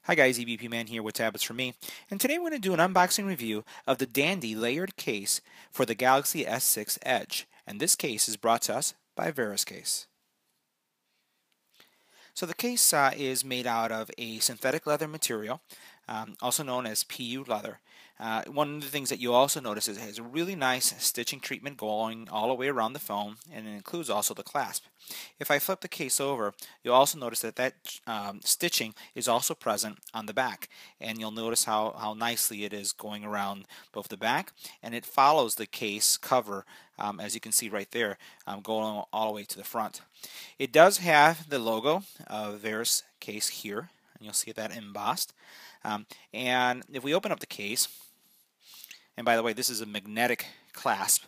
Hi guys, EBPMAN here with Tablets for Me, and today we're going to do an unboxing review of the dandy layered case for the Galaxy S6 Edge, and this case is brought to us by Verus case. So the case is made out of a synthetic leather material, also known as PU leather. One of the things that you also notice is it has a really nice stitching treatment going all the way around the phone, and it includes also the clasp. If I flip the case over, you'll also notice that stitching is also present on the back, and you'll notice how nicely it is going around both the back, and it follows the case cover, as you can see right there, going all the way to the front. It does have the logo of Verus case here, and you'll see that embossed. And if we open up the case, and by the way, this is a magnetic clasp,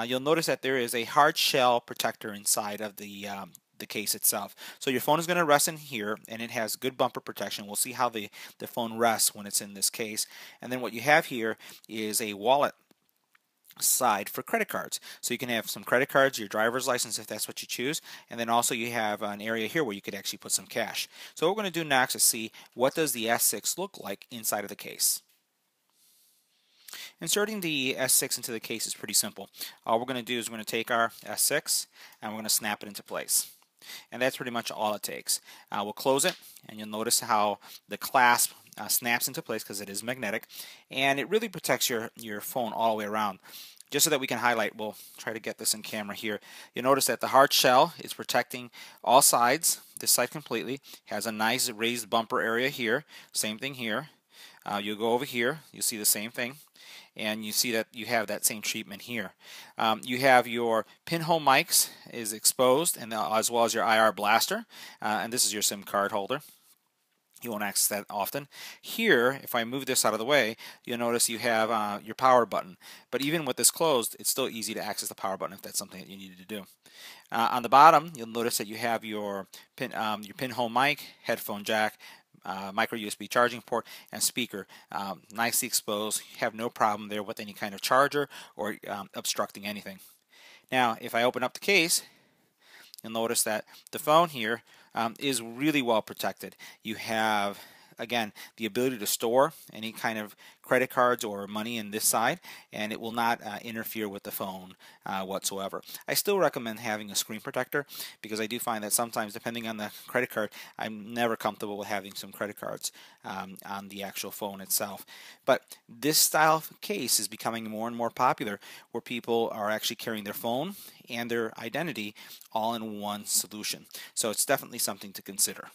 you'll notice that there is a hard shell protector inside of the case itself. So your phone is going to rest in here, and it has good bumper protection. We'll see how the phone rests when it's in this case. And then what you have here is a wallet side for credit cards. So you can have some credit cards, your driver's license if that's what you choose, and then also you have an area here where you could actually put some cash. So what we're going to do next is see what does the S6 look like inside of the case. Inserting the S6 into the case is pretty simple. All we're going to do is we're going to take our S6 and we're going to snap it into place. And that's pretty much all it takes. We'll close it, and you'll notice how the clasp snaps into place because it is magnetic, and it really protects your phone all the way around. Just so that we can highlight, we'll try to get this in camera here. You'll notice that the hard shell is protecting all sides, this side completely. Has a nice raised bumper area here. Same thing here. You'll go over here, you'll see the same thing, and you see that you have that same treatment here. You have your pinhole mics is exposed, and as well as your IR blaster, and this is your SIM card holder. You won't access that often. Here, if I move this out of the way, you'll notice you have your power button. But even with this closed, it's still easy to access the power button if that's something that you needed to do. On the bottom, you'll notice that you have your pinhole mic, headphone jack, micro USB charging port, and speaker, nicely exposed. You have no problem there with any kind of charger or obstructing anything. Now, if I open up the case, you'll notice that the phone here is really well protected. You have, again, the ability to store any kind of credit cards or money in this side, and it will not interfere with the phone whatsoever. I still recommend having a screen protector because I do find that sometimes, depending on the credit card, I'm never comfortable with having some credit cards on the actual phone itself. But this style of case is becoming more and more popular, where people are actually carrying their phone and their identity all in one solution. So it's definitely something to consider.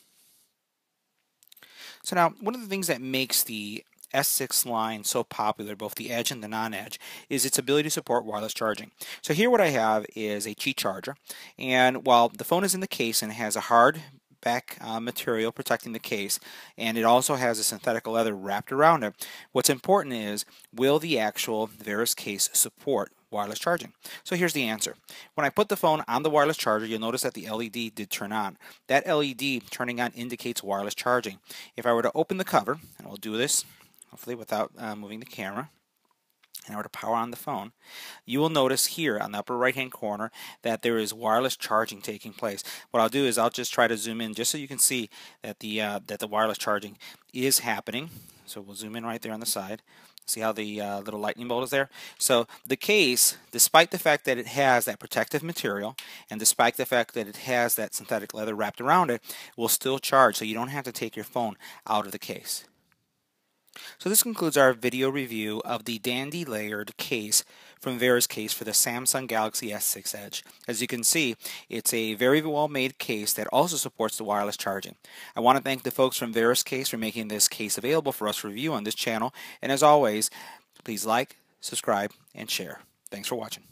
So now, one of the things that makes the S6 line so popular, both the Edge and the non-Edge, is its ability to support wireless charging. So here what I have is a Qi charger, and while the phone is in the case and has a hard back material protecting the case, and it also has a synthetic leather wrapped around it, what's important is, will the actual Verus case support wireless charging? So here's the answer. When I put the phone on the wireless charger, you'll notice that the LED did turn on. That LED turning on indicates wireless charging. If I were to open the cover, and we'll do this hopefully without moving the camera, in order to power on the phone, you will notice here on the upper right hand corner that there is wireless charging taking place. What I'll do is I'll just try to zoom in just so you can see that the wireless charging is happening. So we'll zoom in right there on the side. See how the little lightning bolt is there? So the case, despite the fact that it has that protective material, and despite the fact that it has that synthetic leather wrapped around it, will still charge, so you don't have to take your phone out of the case. So this concludes our video review of the dandy layered case from Verus case for the Samsung Galaxy S6 Edge. As you can see, it's a very well made case that also supports the wireless charging. I want to thank the folks from Verus case for making this case available for us to review on this channel, and as always, please like, subscribe, and share. Thanks for watching.